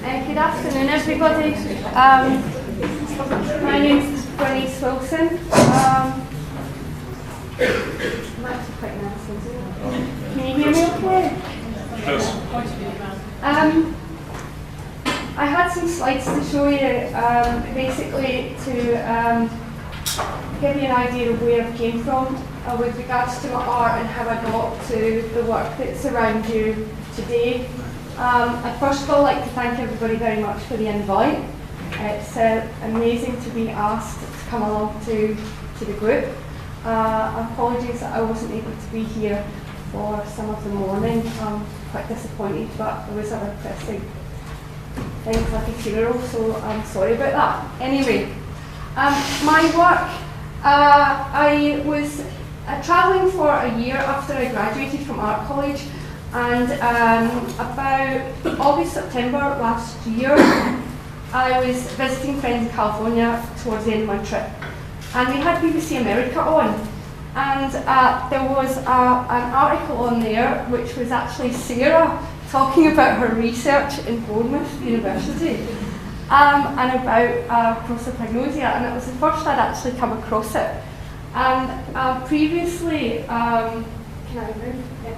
Good afternoon, everybody. My name is Bernice Wilson. I'm actually quite nervous. Can you hear me okay? Yes. I had some slides to show you, basically to give you an idea of where I came from with regards to my art and how I got to the work that's around you today. I'd first of all like to thank everybody very much for the invite. It's amazing to be asked to come along to the group. Apologies that I wasn't able to be here for some of the morning. I'm quite disappointed, but there was other pressing things like a funeral, so I'm sorry about that. Anyway, my work, I was travelling for a year after I graduated from art college, and about August, September last year, I was visiting friends in California towards the end of my trip, and we had BBC America on, and there was an article on there which was actually Sarah talking about her research in Bournemouth University and about prosopagnosia, and it was the first I'd actually come across it. And previously, can I move? Yeah.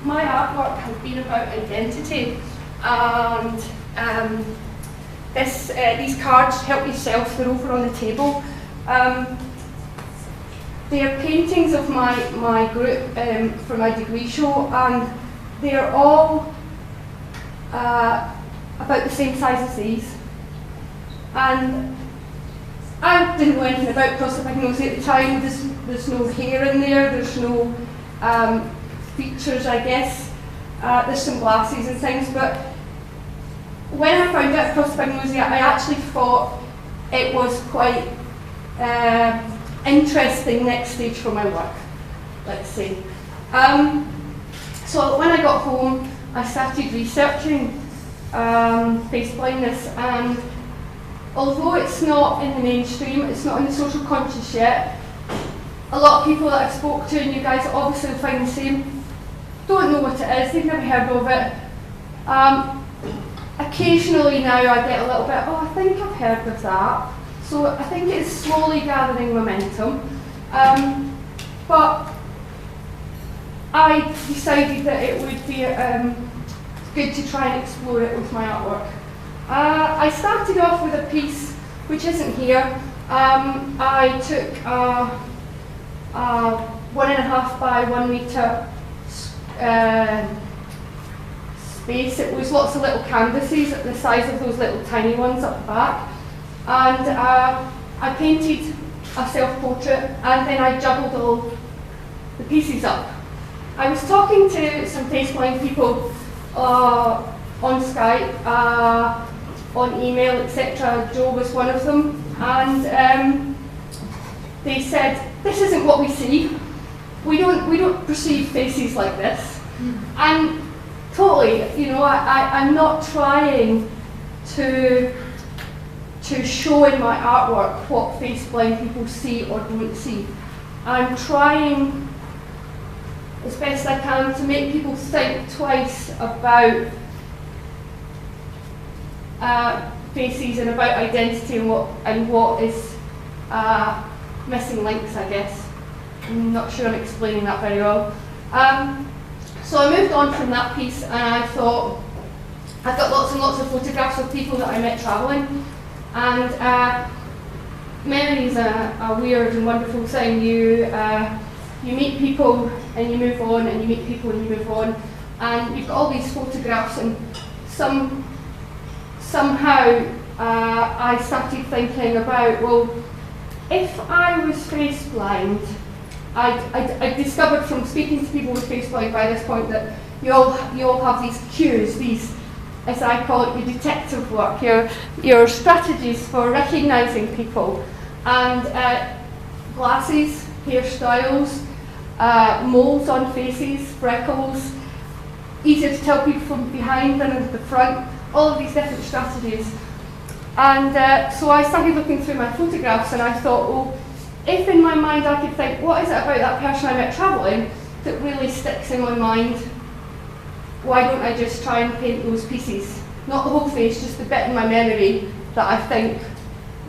My artwork has been about identity, and these cards, help yourself, they're over on the table. They are paintings of my group for my degree show, and they are all about the same size as these. And I didn't know anything about prosopagnosia at the time. There's no hair in there, there's no features, I guess. There's some glasses and things, but when I found out prosopagnosia, I actually thought it was quite interesting next stage for my work, let's say. So when I got home, I started researching face blindness, and although it's not in the mainstream, it's not in the social conscious yet, a lot of people that I've spoke to, and you guys obviously will find the same, don't know what it is, they've never heard of it. Occasionally now I get a little bit, oh, I think I've heard of that. So I think it's slowly gathering momentum. But I decided that it would be good to try and explore it with my artwork. I started off with a piece which isn't here. I took a 1.5 by 1 metre space. It was lots of little canvases the size of those little tiny ones up the back. And I painted a self-portrait, and then I juggled all the pieces up. I was talking to some face-blind people on Skype, on email, etc. Joe was one of them, and they said, "This isn't what we see. We don't perceive faces like this." And totally, you know, I'm not trying to show in my artwork what face-blind people see or don't see. I'm trying as best I can to make people think twice about faces and about identity and what is missing links, I guess. I'm not sure I'm explaining that very well. So I moved on from that piece, and I thought, I've got lots and lots of photographs of people that I met travelling, and memories are a weird and wonderful thing. You meet people and you move on, and you meet people and you move on, and you've got all these photographs, and somehow I started thinking about, well, if I was face blind, I discovered from speaking to people with face blind by this point that you all have these cues, these, as I call it, your detective work, your strategies for recognising people, and glasses, hairstyles, moles on faces, freckles, easier to tell people from behind than at the front, all of these different strategies. And so I started looking through my photographs, and I thought, well, if in my mind I could think, what is it about that person I met travelling that really sticks in my mind? why don't I just try and paint those pieces? Not the whole face, just the bit in my memory that I think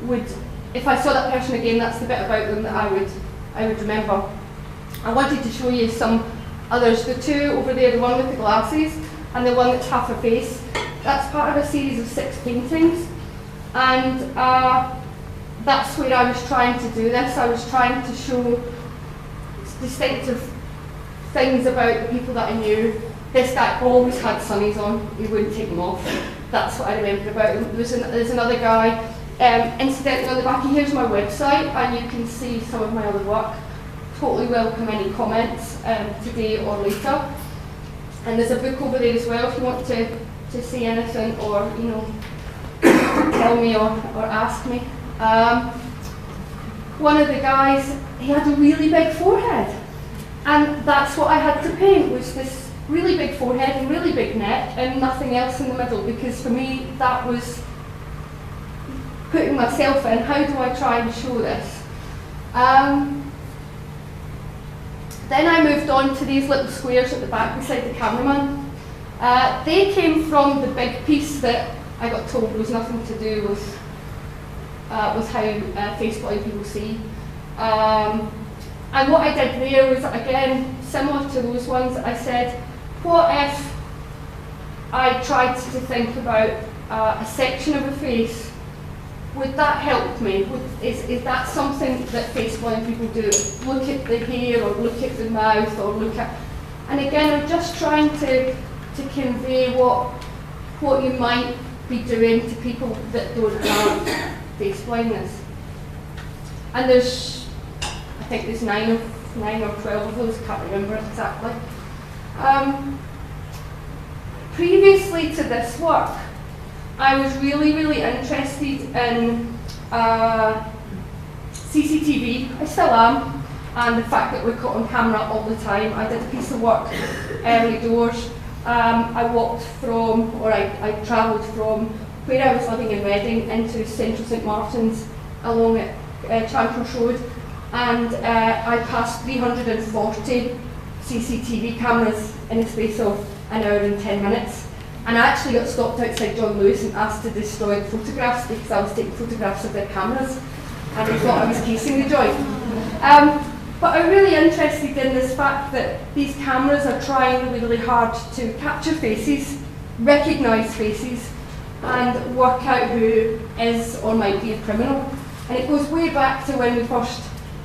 would, if I saw that person again, that's the bit about them that I would remember. I wanted to show you some others. The two over there, the one with the glasses and the one that's half a face, that's part of a series of 6 paintings. And that's where I was trying to do this. I was trying to show distinctive things about the people that I knew. This guy always had sunnies on, he wouldn't take them off. That's what I remember about him. There's another guy, incidentally on the back, here's my website, and you can see some of my other work. Totally welcome any comments today or later. And there's a book over there as well if you want to see anything or, you know, tell me or ask me. One of the guys, he had a really big forehead, and that's what I had to paint, was this really big forehead and really big neck and nothing else in the middle, because for me that was putting myself in, how do I try and show this? Then I moved on to these little squares at the back beside the cameraman. They came from the big piece that I got told was nothing to do with how face blind people see. And what I did there was, again, similar to those ones, I said, what if I tried to think about a section of a face? Would that help me? Is that something that face blind people do? Look at the hair or look at the mouth or look at... And again, I'm just trying to convey what you might be doing to people that don't have face blindness. And there's, I think there's 9 or 12 of those, can't remember exactly. Previously to this work, I was really interested in CCTV. I still am, and the fact that we're caught on camera all the time. I did a piece of work early doors. I walked from, or I travelled from where I was living in Reading into central St Martin's along at Chancross Road, and I passed 340 CCTV cameras in the space of an hour and 10 minutes. And I actually got stopped outside John Lewis and asked to destroy the photographs because I was taking photographs of their cameras, and they thought I was casing the joint. But I'm really interested in this fact that these cameras are trying really hard to capture faces, recognise faces, and work out who is or might be a criminal. And it goes way back to when we first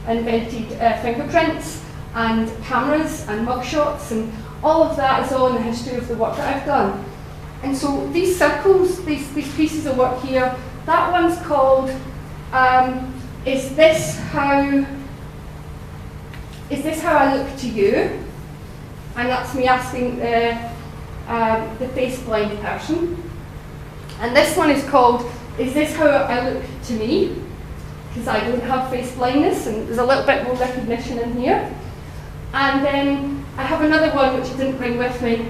invented fingerprints and cameras and mugshots, and all of that is all in the history of the work that I've done. And so these circles, these pieces of work here, that one's called, is this how I look to you? And that's me asking the face blind person. And this one is called, is this how I look to me? Because I don't have face blindness, and there's a little bit more recognition in here. And then I have another one which I didn't bring with me,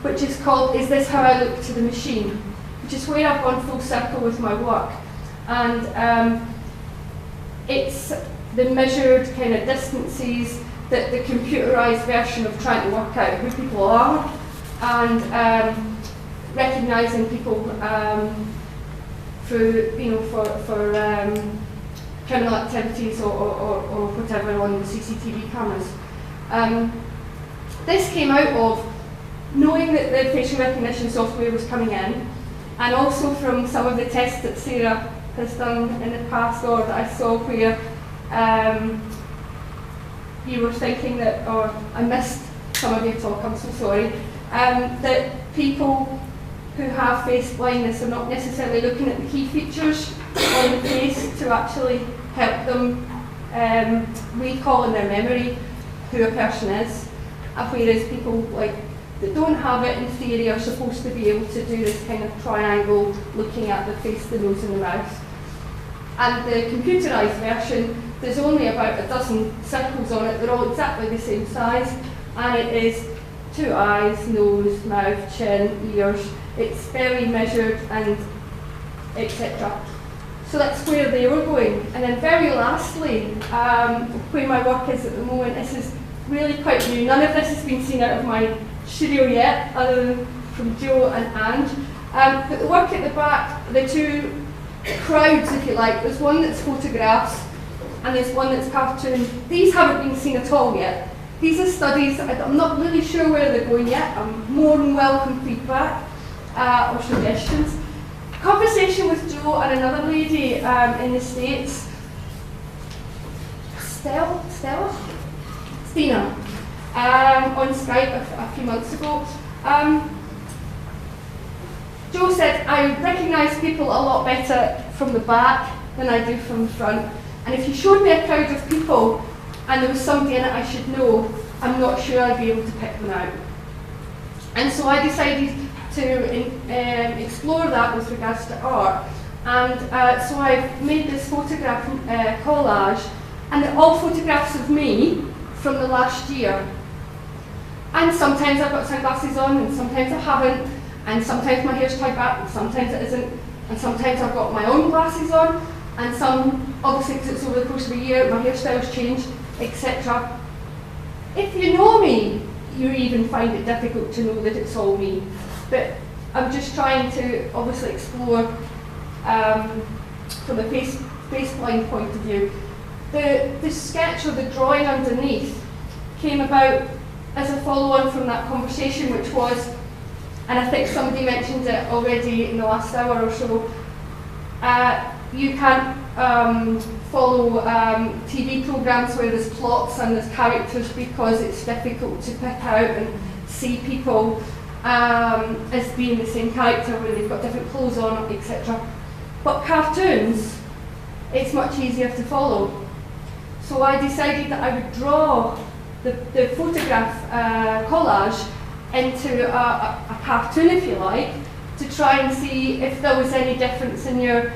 which is called, is this how I look to the machine? Which is where I've gone full circle with my work. And it's the measured kind of distances, that the computerised version of trying to work out who people are, and recognising people through, you know, for criminal activities or whatever on the CCTV cameras. This came out of knowing that the facial recognition software was coming in, and also from some of the tests that Sarah has done in the past, or that I saw where you were thinking that, or I missed some of your talk, I'm so sorry, that people who have face blindness are not necessarily looking at the key features on the face to actually help them recall in their memory who a person is, whereas people like that don't have it in theory are supposed to be able to do this kind of triangle looking at the face, the nose and the mouth. And the computerised version, there's only about a dozen circles on it, they're all exactly the same size, and it is 2 eyes, nose, mouth, chin, ears. It's very measured and etc. So that's where they were going. And then very lastly, where my work is at the moment, this is really quite new. None of this has been seen out of my studio yet, other than from Joe and Ange. But the work at the back, the two crowds, if you like, there's one that's photographs and there's one that's cartoon. These haven't been seen at all yet. These are studies, I'm not really sure where they're going yet. I'm more than welcome feedback or suggestions. Conversation with Joe and another lady in the States, Stina, on Skype a few months ago. Joe said, I recognise people a lot better from the back than I do from the front. And if you showed me a crowd of people and there was somebody in it I should know, I'm not sure I'd be able to pick them out. And so I decided to explore that with regards to art. And so I've made this photograph collage, and they're all photographs of me from the last year. And sometimes I've got sunglasses on, and sometimes I haven't, and sometimes my hair's tied back, and sometimes it isn't, and sometimes I've got my own glasses on, and some, obviously because it's over the course of a year, my hairstyle's changed, etc. If you know me, you even find it difficult to know that it's all me. But I'm just trying to obviously explore from a baseline point of view. The sketch or the drawing underneath came about as a follow-on from that conversation, which was, and I think somebody mentioned it already in the last hour or so, you can't follow TV programs where there's plots and there's characters because it's difficult to pick out and see people as being the same character where they've got different clothes on, etc. But cartoons, it's much easier to follow. So I decided that I would draw the photograph collage into a cartoon, if you like, to try and see if there was any difference in your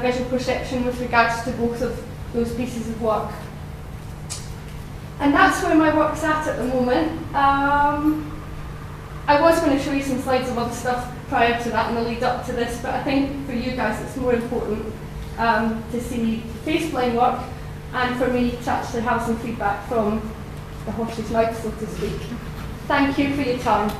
visual perception with regards to both of those pieces of work. And that's where my work's at the moment. I was going to show you some slides of other stuff prior to that in the lead up to this, but I think for you guys it's more important to see face-blind work and for me to actually have some feedback from the horse's mouth, so to speak. Thank you for your time.